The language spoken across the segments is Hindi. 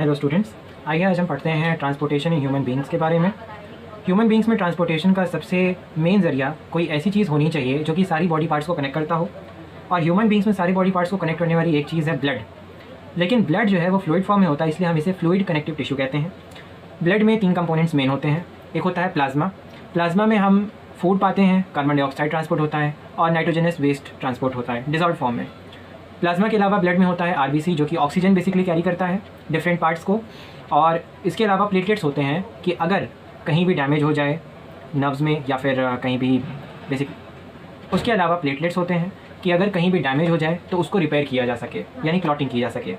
हेलो स्टूडेंट्स, आइए आज हम पढ़ते हैं ट्रांसपोर्टेशन इन ह्यूमन बींग्स के बारे में। ह्यूमन बींग्स में ट्रांसपोर्टेशन का सबसे मेन ज़रिया कोई ऐसी चीज़ होनी चाहिए जो कि सारी बॉडी पार्ट्स को कनेक्ट करता हो। और ह्यूमन बींग्स में सारी बॉडी पार्ट्स को कनेक्ट करने वाली एक चीज़ है ब्लड। लेकिन ब्लड जो है वो फ्लूइड फॉर्म में होता है, इसलिए हम इसे फ्लूइड कनेक्टिव टिश्यू कहते हैं। ब्लड में 3 कंपोनेंट्स मेन होते हैं। एक होता है प्लाज्मा। प्लाज्मा में हम फूड पाते हैं, कार्बन डाइऑक्साइड ट्रांसपोर्ट होता है और नाइट्रोजनस वेस्ट ट्रांसपोर्ट होता है डिजॉल्व फॉर्म में। प्लाज्मा के अलावा ब्लड में होता है आरबीसी, जो कि ऑक्सीजन बेसिकली कैरी करता है डिफरेंट पार्ट्स को। और इसके अलावा प्लेटलेट्स होते हैं कि अगर कहीं भी डैमेज हो जाए नर्व्स में या फिर कहीं भी बेसिक उसके अलावा प्लेटलेट्स होते हैं कि अगर कहीं भी डैमेज हो जाए तो उसको रिपेयर किया जा सके, यानी क्लॉटिंग की जा सके।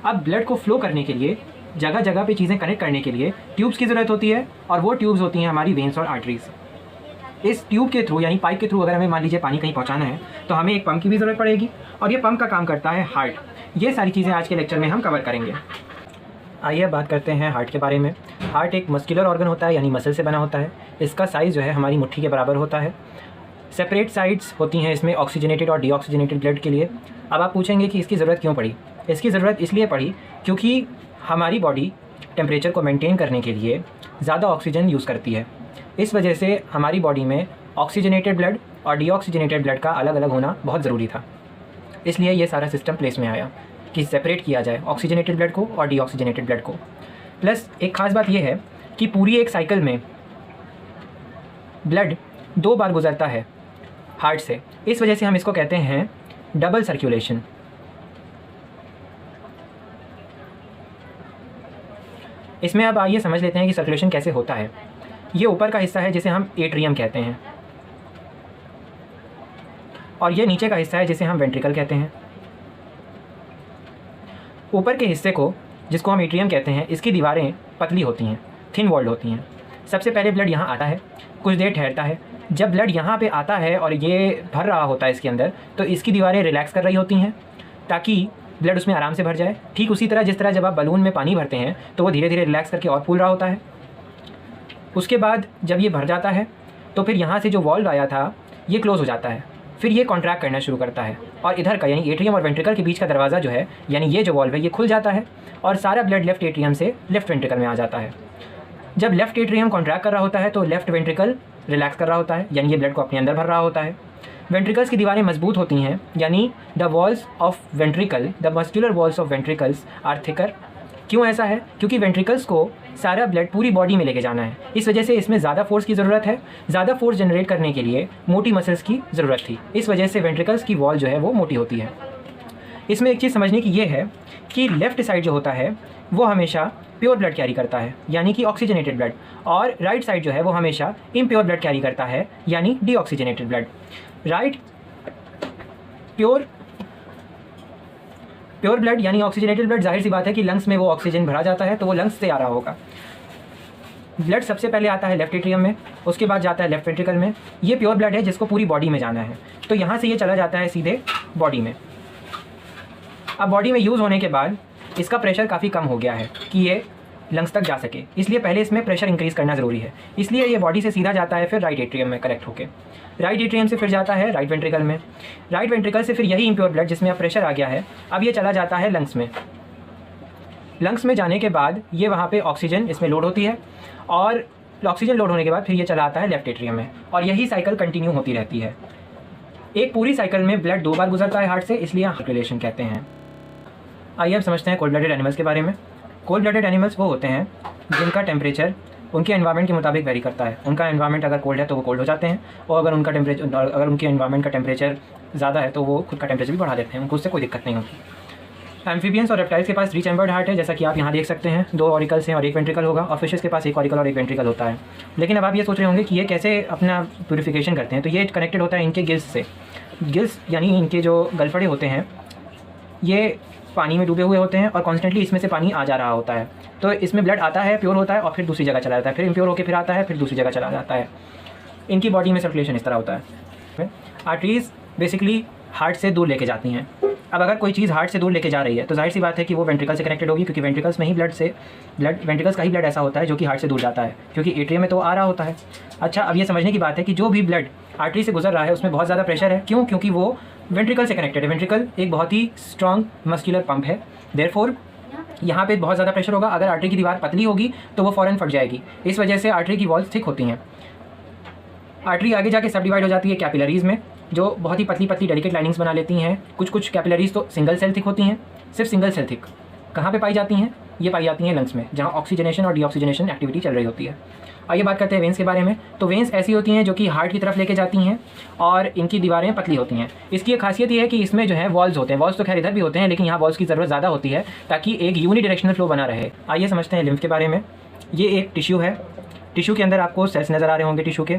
अब ब्लड को फ्लो करने के लिए, जगह जगह पे चीज़ें कनेक्ट करने के लिए ट्यूब्स की ज़रूरत होती है, और वो ट्यूब्स होती हैं हमारी वेन्स और आर्टरीज। इस ट्यूब के थ्रू यानी पाइप के थ्रू अगर हमें मान लीजिए पानी कहीं पहुंचाना है तो हमें एक पंप की भी ज़रूरत पड़ेगी, और ये पंप का काम करता है हार्ट। ये सारी चीज़ें आज के लेक्चर में हम कवर करेंगे। आइए बात करते हैं हार्ट के बारे में। हार्ट एक मस्कुलर ऑर्गन होता है, यानी मसल से बना होता है। इसका साइज़ जो है हमारी मुट्ठी के बराबर होता है। सेपरेट साइड्स होती हैं इसमें ऑक्सीजनेटेड और डीऑक्सीजनेटेड ब्लड के लिए। अब आप पूछेंगे कि इसकी ज़रूरत क्यों पड़ी। इसकी ज़रूरत इसलिए पड़ी क्योंकि हमारी बॉडी टेम्परेचर को मेंटेन करने के लिए ज़्यादा ऑक्सीजन यूज़ करती है। इस वजह से हमारी बॉडी में ऑक्सीजनेटेड ब्लड और डीऑक्सीजनेटेड ब्लड का अलग अलग होना बहुत ज़रूरी था। इसलिए ये सारा सिस्टम प्लेस में आया कि सेपरेट किया जाए ऑक्सीजनेटेड ब्लड को और डीऑक्सीजनेटेड ब्लड को। प्लस एक ख़ास बात यह है कि पूरी एक साइकिल में ब्लड 2 बार गुजरता है हार्ट से। इस वजह से हम इसको कहते हैं डबल सर्कुलेशन। इसमें अब आइए समझ लेते हैं कि सर्कुलेशन कैसे होता है। ये ऊपर का हिस्सा है जिसे हम एट्रियम कहते हैं, और ये नीचे का हिस्सा है जिसे हम वेंट्रिकल कहते हैं। ऊपर के हिस्से को, जिसको हम एट्रियम कहते हैं, इसकी दीवारें पतली होती हैं, थिन वॉल्ड होती हैं। सबसे पहले ब्लड यहाँ आता है, कुछ देर ठहरता है। जब ब्लड यहाँ पे आता है और ये भर रहा होता है इसके अंदर, तो इसकी दीवारें रिलैक्स कर रही होती हैं ताकि ब्लड उसमें आराम से भर जाए। ठीक उसी तरह जिस तरह जब आप बलून में पानी भरते हैं तो वो धीरे धीरे रिलैक्स करके और फूल रहा होता है। उसके बाद जब ये भर जाता है तो फिर यहाँ से जो वॉल्व आया था ये क्लोज़ हो जाता है, फिर ये कॉन्ट्रैक्ट करना शुरू करता है, और इधर का यानी एट्रियम और वेंट्रिकल के बीच का दरवाज़ा जो है, यानी ये जो वॉल्व है, ये खुल जाता है और सारा ब्लड लेफ्ट एट्रियम से लेफ्ट वेंट्रिकल में आ जाता है। जब लेफ्ट एट्रियम कॉन्ट्रैक्ट कर रहा होता है तो लेफ्ट वेंट्रिकल रिलैक्स कर रहा होता है, यानी ये ब्लड को अपने अंदर भर रहा होता है। वेंट्रिकल्स की दीवारें मजबूत होती हैं, यानी the walls of ventricle, the muscular walls of ventricles are thicker. क्यों ऐसा है? क्योंकि वेंट्रिकल्स को सारा ब्लड पूरी बॉडी में लेके जाना है। इस वजह से इसमें ज़्यादा फोर्स की ज़रूरत है। ज़्यादा फोर्स जनरेट करने के लिए मोटी मसल्स की ज़रूरत थी। इस वजह से वेंट्रिकल्स की वॉल जो है वो मोटी होती है। इसमें एक चीज़ समझने की ये है कि लेफ़्ट साइड जो होता है वो हमेशा प्योर ब्लड कैरी करता है, यानी कि ऑक्सीजनेटेड ब्लड, और राइट साइड जो है वो हमेशा इम्प्योर ब्लड कैरी करता है, यानी deoxygenated blood. Right pure blood यानी ऑक्सीजनेटेड ब्लड, जाहिर सी बात है कि लंग्स में वो ऑक्सीजन भरा जाता है तो वो लंग्स से आ रहा होगा। ब्लड सबसे पहले आता है लेफ्ट एट्रियम में, उसके बाद जाता है लेफ्ट वेंट्रिकल में। ये प्योर ब्लड है जिसको पूरी बॉडी में जाना है, तो यहाँ से ये चला जाता है सीधे बॉडी में। अब बॉडी में यूज़ होने के बाद इसका प्रेशर काफ़ी कम हो गया है कि ये लंग्स तक जा सके, इसलिए पहले इसमें प्रेशर इंक्रीज़ करना ज़रूरी है। इसलिए ये बॉडी से सीधा जाता है फिर राइट एट्रियम में कलेक्ट होकर। राइट एट्रियम से फिर जाता है राइट वेंट्रिकल में। राइट वेंट्रिकल से फिर यही इम्प्योर ब्लड जिसमें अब प्रेशर आ गया है, अब ये चला जाता है लंग्स में। लंग्स में जाने के बाद ये वहाँ पे ऑक्सीजन इसमें लोड होती है, और ऑक्सीजन लोड होने के बाद फिर ये चला आता है लेफ्ट एट्रियम में, और यही साइकिल कंटिन्यू होती रहती है। एक पूरी साइकिल में ब्लड 2 बार गुजरता है हार्ट से, इसलिए सर्कुलेशन कहते हैं। आइए अब समझते हैं कोल्ड ब्लडेड एनिमल्स के बारे में। कोल्ड ब्लडेड एनिमल्स वो होते हैं जिनका टेम्परेचर उनके एनवायरनमेंट के मुताबिक वेरी करता है। उनका एनवायरनमेंट अगर कोल्ड है तो वो कोल्ड हो जाते हैं, और अगर उनके एनवायरनमेंट का टेम्परेचर ज़्यादा है तो वो खुद का टेम्परेचर भी बढ़ा देते हैं, उनको उससे कोई दिक्कत नहीं होती। एम्फीबियंस और रेप्टाइल्स के पास 3 चैम्बर्ड हार्ट है, जैसा कि आप यहाँ देख सकते हैं। 2 ऑरिकल्स हैं और 1 वेंट्रिकल होगा, और फिशेस के पास 1 ऑरिकल और 1 वेंट्रिकल होता है। लेकिन अब आप ये सोच रहे होंगे कि ये कैसे अपना प्यूरिफिकेशन करते हैं, तो ये कनेक्टेड होता है इनके गिल्स से। गिल्स यानी इनके जो गलफड़े होते हैं ये पानी में डूबे हुए होते हैं, और कॉन्स्टेंटली इसमें से पानी आ जा रहा होता है। तो इसमें ब्लड आता है, प्योर होता है, और फिर दूसरी जगह चला जाता है, फिर इम्प्योर होकर फिर आता है, फिर दूसरी जगह चला जाता है। इनकी बॉडी में सर्कुलेशन इस तरह होता है। आर्टरीज बेसिकली हार्ट से दूर लेके जाती हैं। अब अगर कोई चीज़ हार्ट से दूर लेके जा रही है तो जाहिर सी बात है कि वो वेंट्रिकल से कनेक्टेड होगी, क्योंकि वेंट्रिकल्स में ही वेंट्रिकल्स का ही ब्लड ऐसा होता है जो कि हार्ट से दूर जाता है, क्योंकि एट्रियम में तो आ रहा होता है। अच्छा, अब ये समझने की बात है कि जो भी ब्लड आर्टरी से गुजर रहा है उसमें बहुत ज़्यादा प्रेशर है। क्यों? क्योंकि वो वेंट्रिकल से कनेक्टेड है। वेंट्रिकल एक बहुत ही स्ट्रॉन्ग मस्कुलर पंप है, देयरफॉर यहाँ पे बहुत ज़्यादा प्रेशर होगा, अगर आर्टरी की दीवार पतली होगी तो वो फ़ौरन फट जाएगी। इस वजह से आर्टरी की वॉल्स थिक होती हैं। आर्टरी आगे जाके सब डिवाइड हो जाती है कैपिलरीज़ में, जो बहुत ही पतली पतली डेलिकेट लाइनिंग्स बना लेती हैं। कुछ कैपिलरीज़ तो सिंगल सेल थिक होती हैं, सिर्फ सिंगल सेल थिक। कहाँ पे पाई जाती हैं? ये पाई जाती हैं लंग्स में, जहाँ ऑक्सीजनेशन और डीऑक्सीजनेशन एक्टिविटी चल रही होती है। आइए बात करते हैं वेंस के बारे में। तो वेंस ऐसी होती हैं जो कि हार्ट की तरफ लेके जाती हैं और इनकी दीवारें पतली होती हैं। इसकी एक खासियत ये है कि इसमें जो है वॉल्स होते हैं। वॉल्स तो खैर इधर भी होते हैं, लेकिन यहाँ वॉल्स की ज़रूरत ज़्यादा होती है ताकि एक यूनिडायरेक्शनल फ्लो बना रहे। आइए समझते हैं लिम्फ के बारे में। ये एक टिश्यू है। टिश्यू के अंदर आपको सेल्स नज़र आ रहे होंगे। टिश्यू के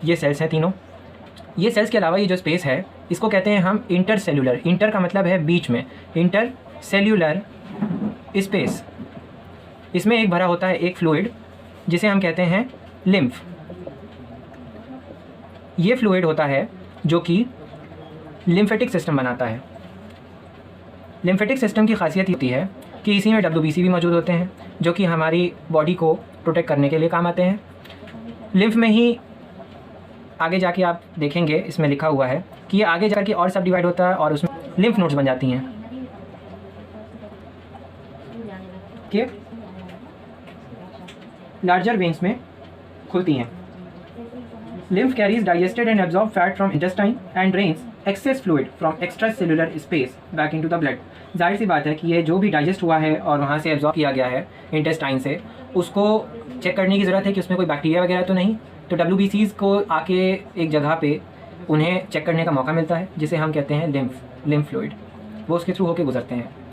ये सेल्स हैं तीनों। ये सेल्स के अलावा ये जो स्पेस है इसको कहते हैं हम इंटर सेल्यूलर। इंटर का मतलब है बीच में, इंटर सेल्यूलर स्पेस। इसमें एक भरा होता है एक फ्लूइड जिसे हम कहते हैं लिम्फ। ये फ्लूइड होता है जो कि लिम्फेटिक सिस्टम बनाता है। लिम्फेटिक सिस्टम की खासियत होती है कि इसी में WBC भी मौजूद होते हैं जो कि हमारी बॉडी को प्रोटेक्ट करने के लिए काम आते हैं। लिम्फ में ही आगे जाके आप देखेंगे इसमें लिखा हुआ है कि ये आगे जाकर के और सब डिवाइड होता है और उसमें लिम्फ नोड्स बन जाती हैं कि लार्जर वेन्स में खुलती हैं। Lymph carries digested and absorb fat from intestine and drains access fluid from extra cellular space back into the blood. जाहिर सी बात है कि ये जो भी डाइजेस्ट हुआ है और वहाँ से एब्जॉर्ब किया गया है इंटेस्टाइन से, उसको चेक करने की ज़रूरत है कि उसमें कोई बैक्टीरिया वगैरह तो नहीं। तो WBCs को आके एक जगह पे उन्हें चेक करने का मौका मिलता है जिसे हम कहते हैं लिम्फ फ्लूइड। वो उसके थ्रू होके गुजरते हैं।